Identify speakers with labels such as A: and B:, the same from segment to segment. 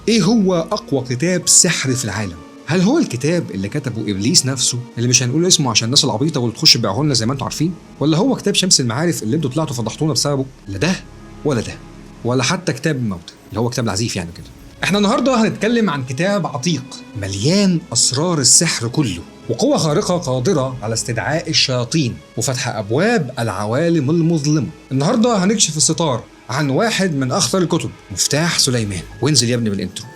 A: ايه هو اقوى كتاب سحر في العالم؟ هل هو الكتاب اللي كتبه ابليس نفسه اللي مش هنقول اسمه عشان الناس العبيطه واللي تخش تبيعه لنا زي ما انتم عارفين؟ ولا هو كتاب شمس المعارف اللي انتوا طلعتوا فضحتونا بسببه؟ لا ده ولا ده، ولا حتى كتاب الموتى اللي هو كتاب العزيف يعني كده. احنا النهارده هنتكلم عن كتاب عتيق مليان اسرار السحر كله وقوة خارقة قادرة على استدعاء الشياطين وفتح أبواب العوالم المظلمة. النهاردة هنكشف الستار عن واحد من أخطر الكتب، مفتاح سليمان. وانزل يا ابني بالإنترو.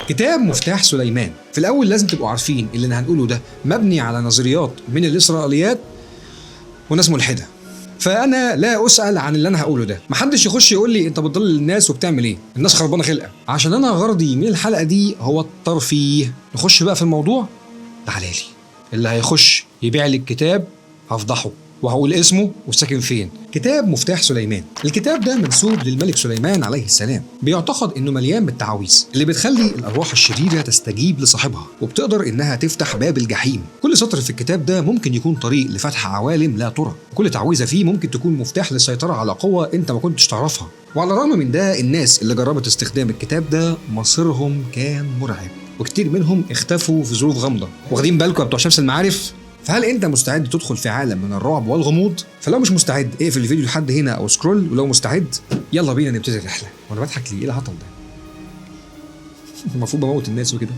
A: كتاب مفتاح سليمان، في الأول لازم تبقوا عارفين اللي أنا هنقوله ده مبني على نظريات من الإسرائيليات وناس ملحدة، فأنا لا أسأل عن اللي أنا هقوله ده. محدش يخش يقول لي أنت بتضل الناس وبتعمل إيه؟ الناس خربانة خلقة. عشان أنا غرضي من الحلقة دي هو الترفيه. نخش بقى في الموضوع. تعالى لي، اللي هيخش يبيع لي الكتاب هفضحه وهقول اسمه وساكن فين. كتاب مفتاح سليمان. الكتاب ده منسوب للملك سليمان عليه السلام. بيعتقد انه مليان بالتعاويذ اللي بتخلي الارواح الشريره تستجيب لصاحبها وبتقدر انها تفتح باب الجحيم. كل سطر في الكتاب ده ممكن يكون طريق لفتح عوالم لا ترى. كل تعويذه فيه ممكن تكون مفتاح للسيطره على قوه انت ما كنتش تعرفها. وعلى الرغم من ده الناس اللي جربت استخدام الكتاب ده مصيرهم كان مرعب، وكتير منهم اختفوا في ظروف غامضه. واخدين بالكم يا بتوع شمس المعارف؟ فهل انت مستعد تدخل في عالم من الرعب والغموض؟ فلو مش مستعد اقفل الفيديو لحد هنا او سكرول، ولو مستعد يلا بينا نبتدي الرحله. وانا بضحك ليه؟ ايه الهطل ده؟ المفروض بموت الناس وكده.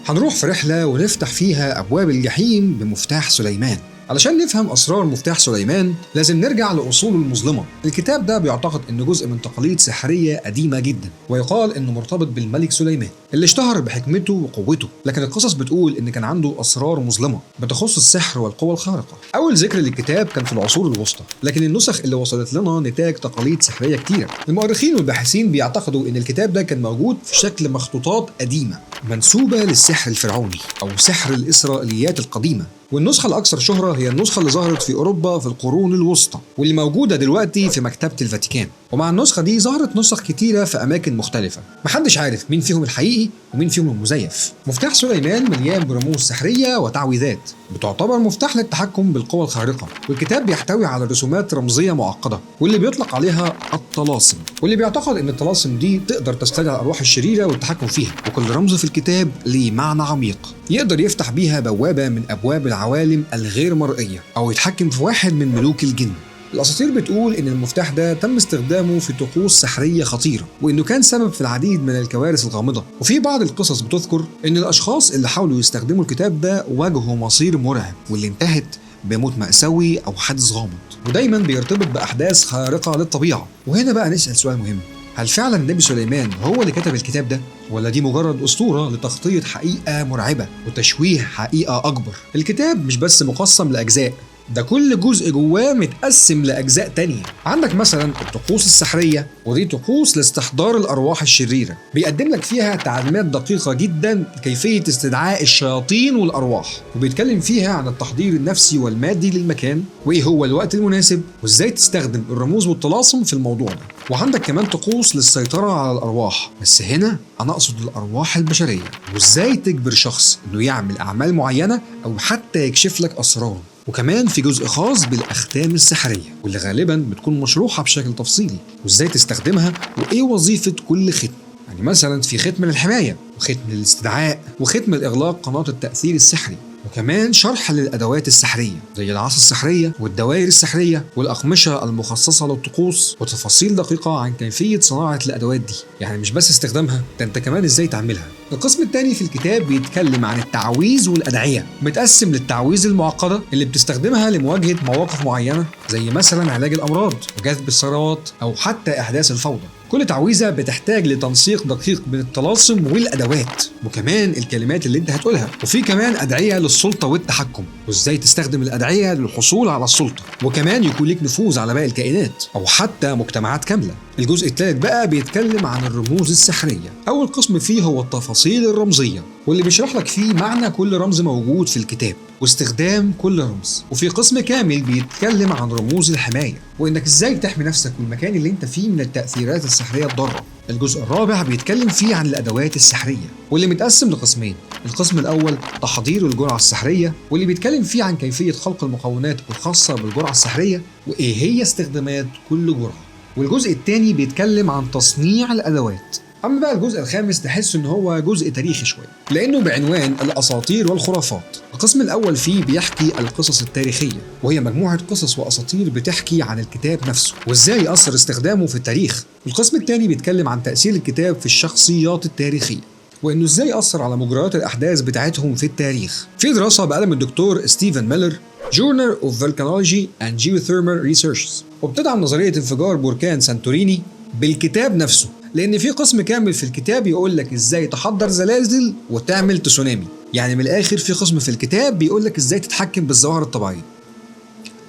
A: هنروح في رحله ونفتح فيها ابواب الجحيم بمفتاح سليمان. علشان نفهم أسرار مفتاح سليمان لازم نرجع لأصوله المظلمة. الكتاب ده بيعتقد إنه جزء من تقاليد سحرية قديمة جدا، ويقال إنه مرتبط بالملك سليمان اللي اشتهر بحكمته وقوته، لكن القصص بتقول إن كان عنده أسرار مظلمة بتخص السحر والقوى الخارقة. أول ذكر للكتاب كان في العصور الوسطى، لكن النسخ اللي وصلت لنا نتاج تقاليد سحرية كتيرة. المؤرخين والباحثين بيعتقدوا إن الكتاب ده كان موجود في شكل مخطوطات قديمة منسوبة للسحر الفرعوني أو سحر الإسرائيليات القديمة. والنسخة الأكثر شهرة هي النسخة اللي ظهرت في أوروبا في القرون الوسطى واللي موجودة دلوقتي في مكتبة الفاتيكان. ومع النسخة دي ظهرت نسخ كتيرة في أماكن مختلفة، محدش عارف مين فيهم الحقيقي ومين فيهم المزيف. مفتاح سليمان مليان برموز سحرية وتعويذات بتعتبر مفتاح للتحكم بالقوى الخارقة، والكتاب بيحتوي على رسومات رمزية معقدة واللي بيطلق عليها الطلاسم، واللي بيعتقد إن الطلاسم دي تقدر تستدعي الأرواح الشريرة والتحكم فيها. وكل رمز في الكتاب ليه معنى عميق يقدر يفتح بيها بوابة من أبواب العوالم الغير مرئية أو يتحكم في واحد من ملوك الجن. الأساطير بتقول إن المفتاح ده تم استخدامه في طقوس سحرية خطيرة، وإنه كان سبب في العديد من الكوارث الغامضة. وفي بعض القصص بتذكر إن الأشخاص اللي حاولوا يستخدموا الكتاب ده واجهوا مصير مرعب واللي انتهت بموت مأساوي أو حادث غامض، ودايما بيرتبط بأحداث خارقة للطبيعة. وهنا بقى نسأل سؤال مهم: هل فعلا النبي سليمان هو اللي كتب الكتاب ده؟ ولا دي مجرد أسطورة لتغطية حقيقة مرعبة وتشويه حقيقة أكبر؟ الكتاب مش بس مقسم لأجزاء، ده كل جزء جواه متقسم لأجزاء تانية. عندك مثلا الطقوس السحرية، ودي طقوس لاستحضار الأرواح الشريرة، بيقدم لك فيها تعليمات دقيقة جدا كيفية استدعاء الشياطين والأرواح، وبيتكلم فيها عن التحضير النفسي والمادي للمكان وإيه هو الوقت المناسب وإزاي تستخدم الرموز والطلاسم في الموضوع ده. وعندك كمان طقوس للسيطرة على الأرواح، بس هنا أنا أقصد الأرواح البشرية، وإزاي تجبر شخص إنه يعمل أعمال معينة أو حتى يكشف لك أسراره. وكمان في جزء خاص بالأختام السحرية واللي غالبا بتكون مشروحة بشكل تفصيلي، وإزاي تستخدمها وإيه وظيفة كل ختم. يعني مثلا في ختم للحماية وختم للاستدعاء وختم الإغلاق قناة التأثير السحري، وكمان شرح للأدوات السحرية زي العصا السحرية والدوائر السحرية والأقمشة المخصصة للطقوس، وتفاصيل دقيقة عن كيفية صناعة الأدوات دي. يعني مش بس استخدامها، ده انت كمان ازاي تعملها. القسم الثاني في الكتاب بيتكلم عن التعويذ والأدعية، متقسم للتعويذ المعقدة اللي بتستخدمها لمواجهة مواقف معينة زي مثلا علاج الأمراض وجذب الثروات أو حتى إحداث الفوضى. كل تعويذة بتحتاج لتنسيق دقيق بين الطلاسم والأدوات وكمان الكلمات اللي انت هتقولها. وفي كمان أدعية للسلطة والتحكم وازاي تستخدم الأدعية للحصول على السلطة، وكمان يكون لك نفوذ على باقي الكائنات أو حتى مجتمعات كاملة. الجزء الثالث بقى بيتكلم عن الرموز السحرية. أول قسم فيه هو التفاصيل الرمزية واللي بيشرح لك فيه معنى كل رمز موجود في الكتاب واستخدام كل رمز. وفي قسم كامل بيتكلم عن رموز الحماية وإنك إزاي تحمي نفسك والمكان اللي أنت فيه من التأثيرات السحرية الضارة. الجزء الرابع بيتكلم فيه عن الأدوات السحرية واللي متقسم لقسمين. القسم الأول تحضير الجرعة السحرية واللي بيتكلم فيه عن كيفية خلق المكونات الخاصة بالجرعة السحرية وإيه هي استخدامات كل جرعة. والجزء الثاني بيتكلم عن تصنيع الادوات. اما بقى الجزء الخامس تحس ان هو جزء تاريخي شويه، لانه بعنوان الاساطير والخرافات. القسم الاول فيه بيحكي القصص التاريخيه، وهي مجموعه قصص واساطير بتحكي عن الكتاب نفسه وازاي اثر استخدامه في التاريخ. القسم الثاني بيتكلم عن تاثير الكتاب في الشخصيات التاريخيه، وانه ازاي اثر على مجريات الاحداث بتاعتهم في التاريخ. في دراسه بقلم الدكتور ستيفن ميلر Journal of Volcanology and Geothermal Researches، وبتدعم نظريه انفجار بركان سانتوريني بالكتاب نفسه، لان في قسم كامل في الكتاب يقول لك ازاي تحضر زلازل وتعمل تسونامي. يعني من الاخر في قسم في الكتاب بيقول لك ازاي تتحكم بالظواهر الطبيعيه.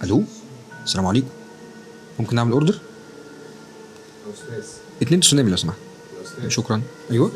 A: الو، السلام عليكم، ممكن نعمل اوردر؟ 2 تسونامي لو سمحت. شكرا. ايوه.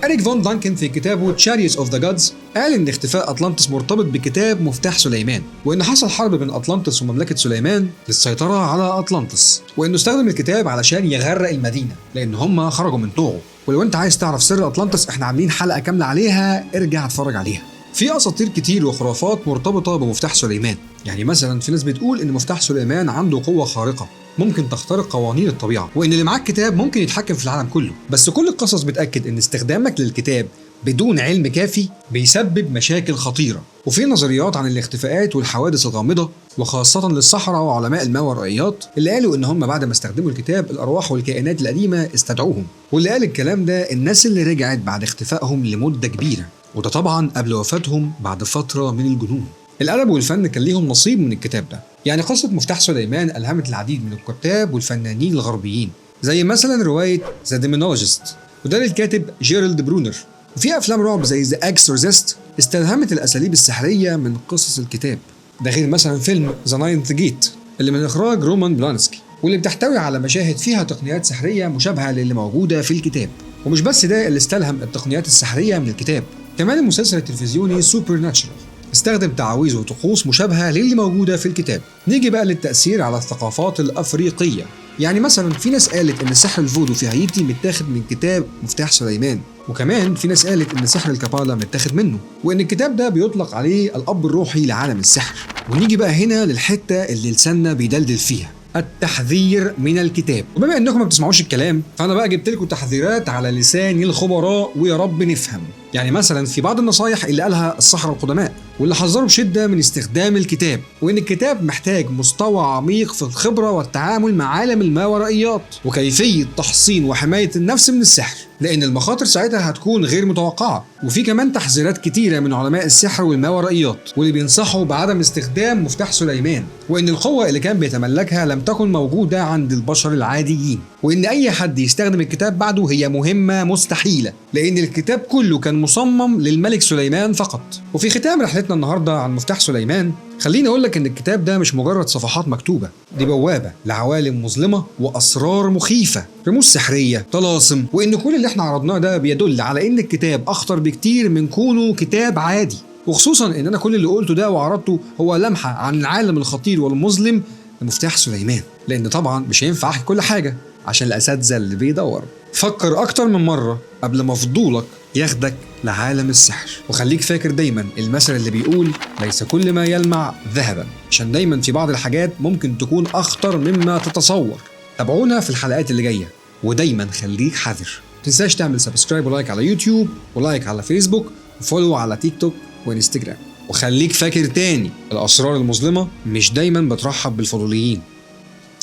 A: إريك فون دانكن في كتابه Chariots of the Gods قال إن اختفاء أطلانتس مرتبط بكتاب مفتاح سليمان، وإن حصل حرب بين أطلانتس ومملكة سليمان للسيطرة على أطلانتس، وإنه استخدم الكتاب علشان يغرق المدينة لأن هم خرجوا من طوعه. ولو أنت عايز تعرف سر أطلانتس إحنا عاملين حلقة كاملة عليها، ارجع اتفرج عليها. في أساطير كتير وخرافات مرتبطة بمفتاح سليمان. يعني مثلا في ناس بتقول إن مفتاح سليمان عنده قوة خارقة ممكن تخترق قوانين الطبيعة، وإن اللي معاك كتاب ممكن يتحكم في العالم كله. بس كل القصص بتأكد إن استخدامك للكتاب بدون علم كافي بيسبب مشاكل خطيرة. وفي نظريات عن الاختفاءات والحوادث الغامضة، وخاصة للسحرة وعلماء الماورائيات اللي قالوا إن هم بعد ما استخدموا الكتاب الأرواح والكائنات القديمة استدعوهم. واللي قال الكلام ده الناس اللي رجعت بعد اختفائهم لمدة كبيرة، وده طبعا قبل وفاتهم بعد فترة من الجنون. الأدب والفن كان ليهم نصيب من الكتاب ده. يعني قصة مفتاح سليمان ألهمت العديد من الكتاب والفنانين الغربيين، زي مثلا رواية ذا ديمونولوجيست وده للكاتب جيرالد برونر. وفي أفلام رعب زي ذا اكسورسيست استلهمت الأساليب السحرية من قصص الكتاب. ده غير مثلا فيلم ذا ناينث جيت اللي من إخراج رومان بلانسكي، واللي بتحتوي على مشاهد فيها تقنيات سحرية مشابهة للي موجودة في الكتاب. ومش بس ده اللي استلهم التقنيات السحرية من الكتاب، كمان المسلسل التلفزيوني سوبر ناتشرال استخدم تعاويذ وطقوس مشابهة للي موجودة في الكتاب. نيجي بقى للتأثير على الثقافات الأفريقية. يعني مثلا في ناس قالت إن سحر الفودو في هايتي متاخد من كتاب مفتاح سليمان، وكمان في ناس قالت إن سحر الكابالا متاخد منه، وإن الكتاب ده بيطلق عليه الأب الروحي لعالم السحر. ونيجي بقى هنا للحتة اللي لساننا بيدلدل فيها، التحذير من الكتاب. وبما انكم ما بتسمعوش الكلام فانا بقى جبت لكم تحذيرات على لسان الخبراء ويا رب نفهم. يعني مثلا في بعض النصايح اللي قالها السحرة القدماء واللي حذروا بشده من استخدام الكتاب، وان الكتاب محتاج مستوى عميق في الخبره والتعامل مع عالم الماورائيات وكيفيه تحصين وحمايه النفس من السحر، لان المخاطر ساعتها هتكون غير متوقعه. وفي كمان تحذيرات كتيره من علماء السحر والماورائيات واللي بينصحوا بعدم استخدام مفتاح سليمان، وان القوه اللي كان بيتملكها لم تكن موجوده عند البشر العاديين، وان اي حد يستخدم الكتاب بعده هي مهمه مستحيله، لان الكتاب كله كان مصمم للملك سليمان فقط. وفي ختام رحلتنا النهارده عن مفتاح سليمان خليني اقول لك ان الكتاب ده مش مجرد صفحات مكتوبه، دي بوابه لعوالم مظلمه واسرار مخيفه، رموز سحريه، طلاسم، وان كل اللي احنا عرضناه ده بيدل على ان الكتاب اخطر بكتير من كونه كتاب عادي. وخصوصا ان انا كل اللي قلته ده وعرضته هو لمحه عن العالم الخطير والمظلم لمفتاح سليمان، لان طبعا مش هينفع احكي كل حاجه عشان الاساتذه اللي بيدوروا. فكر اكتر من مره قبل ما فضولك ياخدك لعالم السحر، وخليك فاكر دايما المثل اللي بيقول ليس كل ما يلمع ذهبا، عشان دايما في بعض الحاجات ممكن تكون اخطر مما تتصور. تابعونا في الحلقات اللي جايه، ودايما خليك حذر. متنساش تعمل سبسكرايب ولايك على يوتيوب ولايك على فيسبوك وفولو على تيك توك وانستجرام. وخليك فاكر تاني، الاسرار المظلمه مش دايما بترحب بالفضوليين.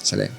A: سلام.